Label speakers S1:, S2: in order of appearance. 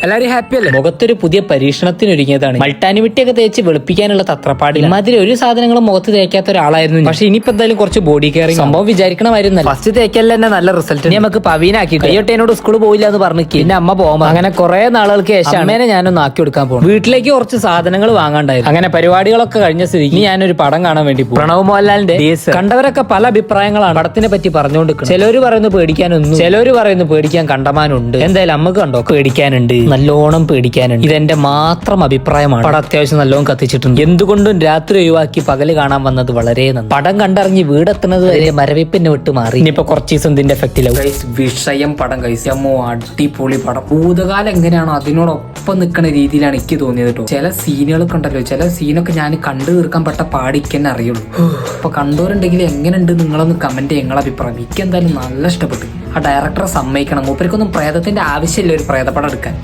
S1: എല്ലാരും ഹാപ്പി അല്ലേ?
S2: മുഖത്തൊരു പുതിയ പരീക്ഷണത്തിനൊരുങ്ങിയതാണ്. മൾട്ടാനിമിട്ടിയൊക്കെ തേച്ച് വെളുപ്പിക്കാനുള്ള തത്രപ്പാടില്ല. ഇമാതിരി ഒരു സാധനങ്ങളും മുഖത്ത് തേക്കാത്ത ഒരാളായിരുന്നു. പക്ഷെ ഇനിയിപ്പോ എന്തായാലും കുറച്ച് ബോഡി കെയറിംഗ് സംഭവം വിചാരിക്കണമായിരുന്നു.
S1: ഫസ്റ്റ് തേക്കല്ല തന്നെ നല്ല റിസൾട്ട്.
S2: നമുക്ക് പവീനാക്കി കയ്യോട്ടേനോട് സ്കൂളിൽ പോയില്ല എന്ന് പറഞ്ഞു. പിന്നെ അമ്മ പോകുമ്പോ അങ്ങനെ കുറെ നാളുകൾക്ക് ശേഷം അമ്മേനെ ഞാനൊന്ന് ആക്കി കൊടുക്കാൻ പോകും. വീട്ടിലേക്ക് കുറച്ച് സാധനങ്ങൾ വാങ്ങാണ്ടായിരുന്നു. അങ്ങനെ പരിപാടികളൊക്കെ കഴിഞ്ഞ സ്ഥിതിക്ക് ഞാനൊരു പടം കാണാൻ വേണ്ടി പോകും. പ്രണവ് മോഹൻലാലിന്റെ കണ്ടവരൊക്കെ പല അഭിപ്രായങ്ങളാണ് പടത്തിനെ പറ്റി പറഞ്ഞുകൊണ്ടിരിക്കുന്നത്. ചിലര് പറയുന്നു പേടിക്കാനൊന്നും, ചിലര് പറയുന്നു പേടിക്കാൻ കണ്ടമാനുണ്ട്. എന്തായാലും നമുക്ക് കണ്ടോ, പേടിക്കാനുണ്ട്, നല്ലോണം പേടിക്കാനുണ്ട്. ഇതെന്റെ മാത്രം അഭിപ്രായമാണ്. പടം അത്യാവശ്യം നല്ലോണം കത്തിച്ചിട്ടുണ്ട്. എന്തുകൊണ്ടും രാത്രി ഒഴിവാക്കി പകല് കാണാൻ വന്നത് വളരെ നന്ദി. പടം കണ്ടിറങ്ങി വീടെത്തുന്നത് വരെ മരവിപ്പിന്നെ വിട്ട് മാറി. ഇനിയിപ്പോ കുറച്ച് ദിവസം ഇതിന്റെ എഫക്റ്റിലാവും.
S1: വിഷയം പടം കഴിച്ചമ്മോ, അടിപൊളി പടം. ഭൂതകാലം എങ്ങനെയാണോ അതിനോടൊപ്പം നിൽക്കുന്ന രീതിയിലാണ് എനിക്ക് തോന്നിയത് കേട്ടോ. ചില സീനുകളൊക്കെ ഉണ്ടല്ലോ, ചില സീനൊക്കെ ഞാൻ കണ്ടു തീർക്കാൻ പെട്ട പാടിക്കന്നെ അറിയുള്ളൂ. അപ്പൊ കണ്ടവരുണ്ടെങ്കിൽ എങ്ങനെയുണ്ട് നിങ്ങളൊന്ന് കമന്റ് ചെയ്യുക, നിങ്ങളെ അഭിപ്രായം. എനിക്ക് എന്തായാലും നല്ല ഇഷ്ടപ്പെട്ടു. ആ ഡയറക്ടറെ സമ്മതിക്കണം, മൂപ്പർക്കൊന്നും പ്രേതത്തിന്റെ ആവശ്യമില്ല ഒരു പ്രേതപടം എടുക്കാൻ.